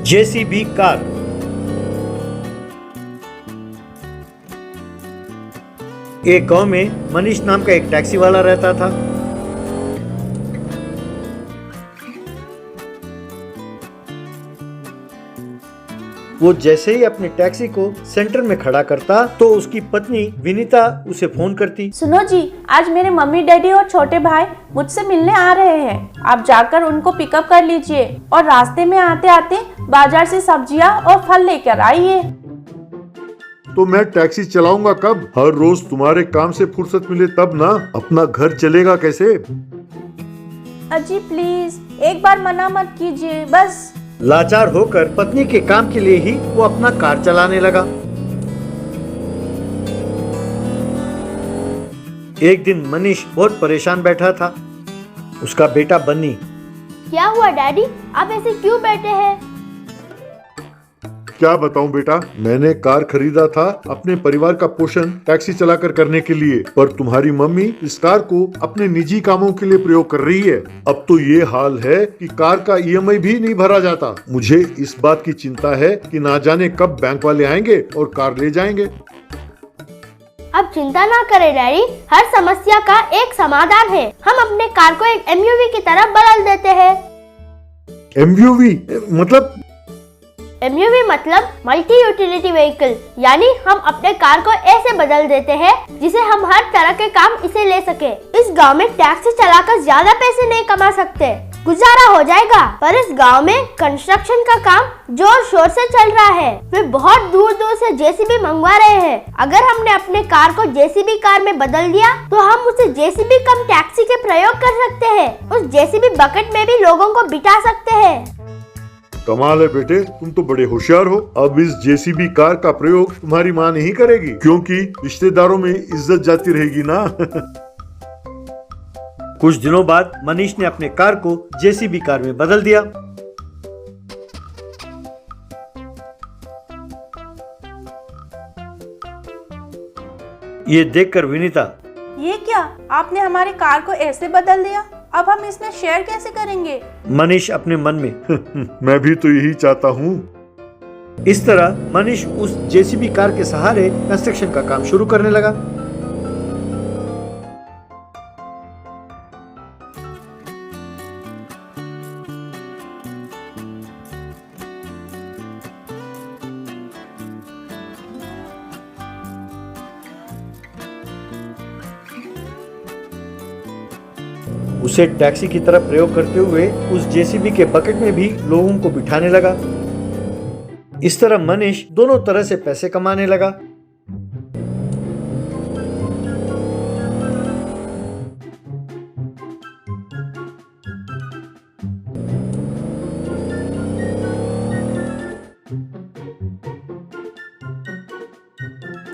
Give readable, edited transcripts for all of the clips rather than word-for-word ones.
JCB car. एक गांव में मनीष नाम का एक टैक्सी वाला रहता था। वो जैसे ही अपने टैक्सी को सेंटर में खड़ा करता तो उसकी पत्नी विनीता उसे फोन करती। सुनो जी, आज मेरे मम्मी डैडी और छोटे भाई मुझसे मिलने आ रहे हैं। आप जाकर उनको पिकअप कर लीजिए और रास्ते में आते आते बाजार से सब्जियां और फल लेकर आइए। तो मैं टैक्सी चलाऊंगा कब? हर रोज तुम्हारे काम से फुर्सत मिले तब ना। अपना घर चलेगा कैसे? अजी प्लीज एक बार मना मत कीजिए बस। लाचार होकर पत्नी के काम के लिए ही वो अपना कार चलाने लगा। एक दिन मनीष बहुत परेशान बैठा था। उसका बेटा बन्नी। क्या हुआ डैडी, आप ऐसे क्यों बैठे हैं? क्या बताऊं बेटा, मैंने कार खरीदा था अपने परिवार का पोषण टैक्सी चलाकर करने के लिए, पर तुम्हारी मम्मी इस कार को अपने निजी कामों के लिए प्रयोग कर रही है। अब तो ये हाल है कि कार का ईएमआई भी नहीं भरा जाता। मुझे इस बात की चिंता है कि ना जाने कब बैंक वाले आएंगे और कार ले जाएंगे। अब चिंता ना करें डैडी, हर समस्या का एक समाधान है। हम अपने कार को एक एमयूवी की तरह बदल देते हैं। एमयूवी मतलब? एमयूवी मतलब मल्टी यूटिलिटी व्हीकल, यानी हम अपने कार को ऐसे बदल देते हैं जिसे हम हर तरह के काम इसे ले सके। इस गांव में टैक्सी चलाकर ज्यादा पैसे नहीं कमा सकते, गुजारा हो जाएगा, पर इस गांव में कंस्ट्रक्शन का काम जोर शोर से चल रहा है। वे बहुत दूर दूर से जेसीबी मंगवा रहे हैं। अगर हमने अपने कार को जेसीबी कार में बदल दिया तो हम उसे जेसीबी कम टैक्सी के प्रयोग कर सकते हैं। उस जेसीबी बकेट में भी लोगों को बिठा सकते हैं। कमाल है बेटे, तुम तो बड़े होशियार हो। अब इस जेसीबी कार का प्रयोग तुम्हारी माँ नहीं करेगी, क्योंकि रिश्तेदारों में इज्जत जाती रहेगी ना। कुछ दिनों बाद मनीष ने अपने कार को जेसीबी कार में बदल दिया। ये देखकर विनीता, ये क्या, आपने हमारी कार को ऐसे बदल दिया? अब हम इसमें शेयर कैसे करेंगे? मनीष अपने मन में मैं भी तो यही चाहता हूँ। इस तरह मनीष उस जेसीबी कार के सहारे कंस्ट्रक्शन का काम शुरू करने लगा। उसे टैक्सी की तरह प्रयोग करते हुए उस जेसीबी के बकेट में भी लोगों को बिठाने लगा। इस तरह मनीष दोनों तरह से पैसे कमाने लगा।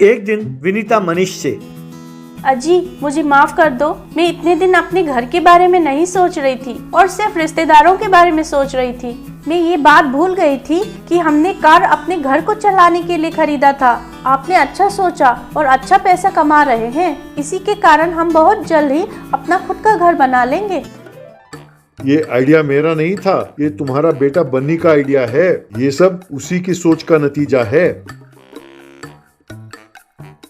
एक दिन विनीता मनीष से, अजी मुझे माफ कर दो, मैं इतने दिन अपने घर के बारे में नहीं सोच रही थी और सिर्फ रिश्तेदारों के बारे में सोच रही थी। मैं ये बात भूल गई थी कि हमने कार अपने घर को चलाने के लिए खरीदा था। आपने अच्छा सोचा और अच्छा पैसा कमा रहे हैं। इसी के कारण हम बहुत जल्द ही अपना खुद का घर बना लेंगे। ये आइडिया मेरा नहीं था, ये तुम्हारा बेटा बन्नी का आइडिया है। ये सब उसी की सोच का नतीजा है।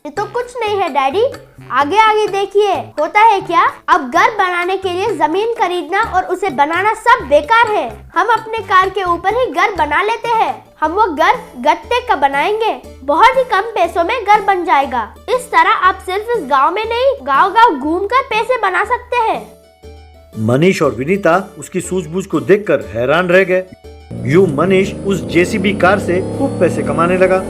ये तो कुछ नहीं है डैडी, आगे आगे देखिए होता है क्या। अब घर बनाने के लिए जमीन खरीदना और उसे बनाना सब बेकार है। हम अपने कार के ऊपर ही घर बना लेते हैं। हम वो घर गत्ते का बनाएंगे, बहुत ही कम पैसों में घर बन जाएगा। इस तरह आप सिर्फ इस गांव में नहीं, गांव गांव घूमकर पैसे बना सकते हैं। मनीष और विनीता उसकी सूझबूझ को देखकर हैरान रह गए। यूं मनीष उस जेसीबी कार से खूब पैसे कमाने लगा।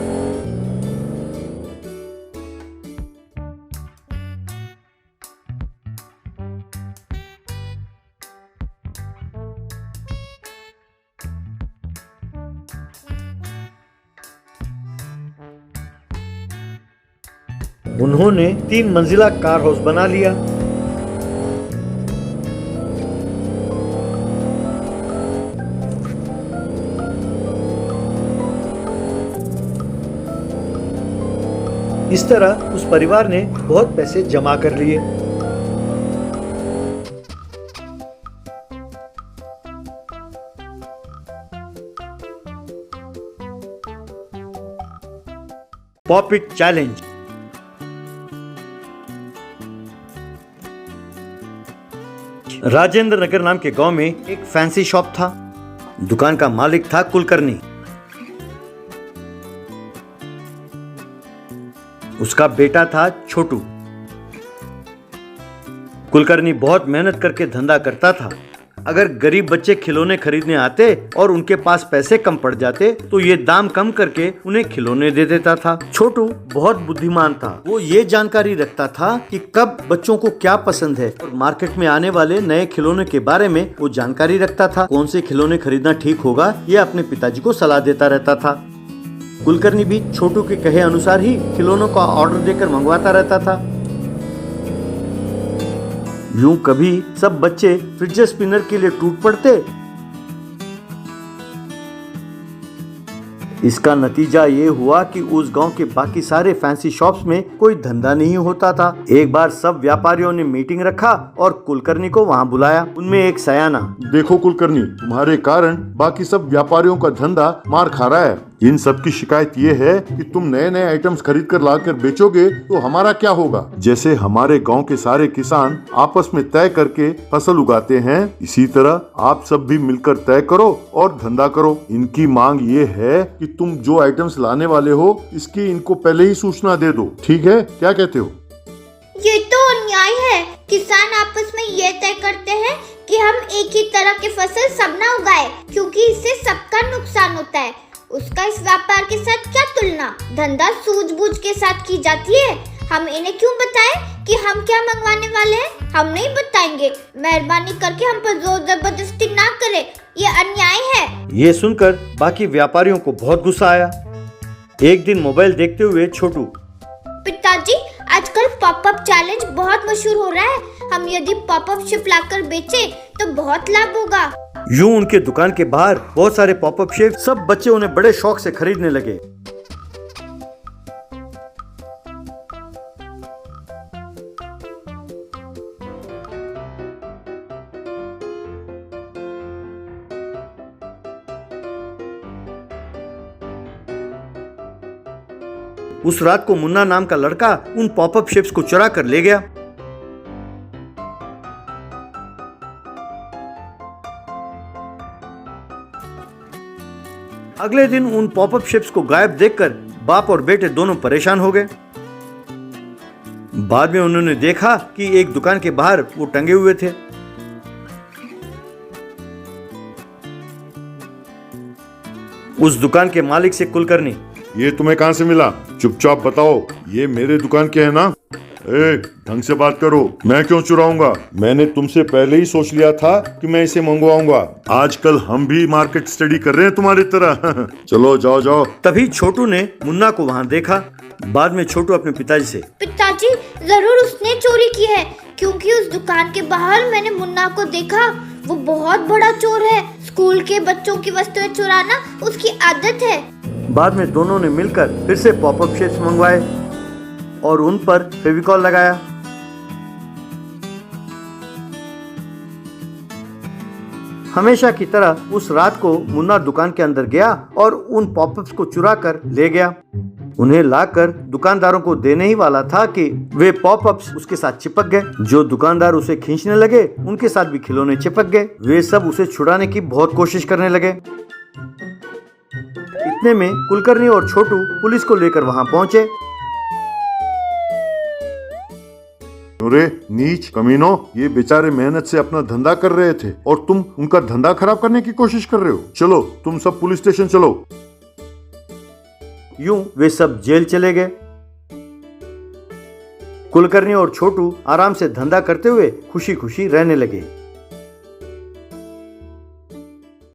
उन्होंने 3 मंजिला कार हाउस बना लिया। इस तरह उस परिवार ने बहुत पैसे जमा कर लिए। Pop it challenge. Rajendra Nagar नाम के गांव में एक फैंसी शॉप था। दुकान का मालिक था कुलकर्णी। उसका बेटा था छोटू। कुलकर्णी बहुत मेहनत करके धंधा करता था। अगर गरीब बच्चे खिलौने खरीदने आते और उनके पास पैसे कम पड़ जाते तो ये दाम कम करके उन्हें खिलौने दे देता था। छोटू बहुत बुद्धिमान था। वो ये जानकारी रखता था कि कब बच्चों को क्या पसंद है और मार्केट में आने वाले नए खिलौने के बारे में वो जानकारी रखता था। कौन से खिलौने खरीदना ठीक होगा ये अपने पिताजी को सलाह देता रहता था। कुलकर्णी भी छोटू के कहे अनुसार ही खिलौनों का ऑर्डर देकर मंगवाता रहता था। यूं कभी सब बच्चे फिडजेट स्पिनर के लिए टूट पड़ते। इसका नतीजा ये हुआ कि उस गांव के बाकी सारे फैंसी शॉप्स में कोई धंधा नहीं होता था। एक बार सब व्यापारियों ने मीटिंग रखा और कुलकर्णी को वहां बुलाया। उनमें एक सयाना, देखो कुलकर्णी, तुम्हारे कारण बाकी सब व्यापारियों का धंधा मार खा रहा है। इन सब की शिकायत ये है कि तुम नए नए आइटम्स खरीद कर लाकर बेचोगे तो हमारा क्या होगा। जैसे हमारे गांव के सारे किसान आपस में तय करके फसल उगाते हैं, इसी तरह आप सब भी मिलकर तय करो और धंधा करो। इनकी मांग ये है कि तुम जो आइटम्स लाने वाले हो इसकी इनको पहले ही सूचना दे दो। ठीक है, क्या कहते हो? ये तो अन्याय है। किसान आपस में ये तय करते हैं कि हम एक ही तरह की फसल सब ना उगाए, क्योंकि इससे सबका नुकसान होता है। उसका इस व्यापार के साथ क्या तुलना? धंधा सूझबूझ के साथ की जाती है। हम इन्हें क्यों बताएं कि हम क्या मंगवाने वाले हैं? हम नहीं बताएंगे। मेहरबानी करके हम पर जोर जबरदस्ती ना करें, ये अन्याय है। ये सुनकर बाकी व्यापारियों को बहुत गुस्सा आया। एक दिन मोबाइल देखते हुए छोटू, पिताजी, आजकल पॉपअप चैलेंज बहुत मशहूर हो रहा है। हम यदि पॉपअप शिप लाकर बेचें तो बहुत लाभ होगा। यूं उनके दुकान के बाहर बहुत सारे पॉपअप शेप, सब बच्चे उन्हें बड़े शौक से खरीदने लगे। उस रात को मुन्ना नाम का लड़का उन पॉपअप शेप्स को चुरा कर ले गया। अगले दिन उन पॉपअप शेप्स को गायब देखकर बाप और बेटे दोनों परेशान हो गए। बाद में उन्होंने देखा कि एक दुकान के बाहर वो टंगे हुए थे। उस दुकान के मालिक से कुलकर्णी, ये तुम्हें कहाँ से मिला? चुपचाप बताओ, ये मेरे दुकान के है ना? ढंग से बात करो, मैं क्यों चुराऊंगा? मैंने तुमसे पहले ही सोच लिया था कि मैं इसे मंगवाऊंगा। आजकल हम भी मार्केट स्टडी कर रहे हैं तुम्हारी तरह। चलो जाओ जाओ। तभी छोटू ने मुन्ना को वहां देखा। बाद में छोटू अपने पिताजी से, पिताजी, जरूर उसने चोरी की है, क्योंकि उस दुकान के बाहर मैंने मुन्ना को देखा। वो बहुत बड़ा चोर है। स्कूल के बच्चों की वस्तुएं चुराना उसकी आदत है। बाद में दोनों ने मिलकर फिर से पॉपअप शेप्स मंगवाए और उन पर फेविकॉल लगाया। हमेशा की तरह उस रात को मुन्ना दुकान के अंदर गया और उन पॉपअप्स को चुरा कर ले गया। उन्हें लाकर दुकानदारों को देने ही वाला था कि वे पॉपअप्स उसके साथ चिपक गए। जो दुकानदार उसे खींचने लगे उनके साथ भी खिलौने चिपक गए। वे सब उसे छुड़ाने की बहुत कोशिश करने लगे। इतने में कुलकर्णी और छोटू पुलिस को लेकर वहां पहुंचे। अरे नीच कमीनों, ये बेचारे मेहनत से अपना धंधा कर रहे थे और तुम उनका धंधा खराब करने की कोशिश कर रहे हो। चलो तुम सब पुलिस स्टेशन चलो। यूं वे सब जेल चले गए। कुलकर्णी और छोटू आराम से धंधा करते हुए खुशी खुशी रहने लगे।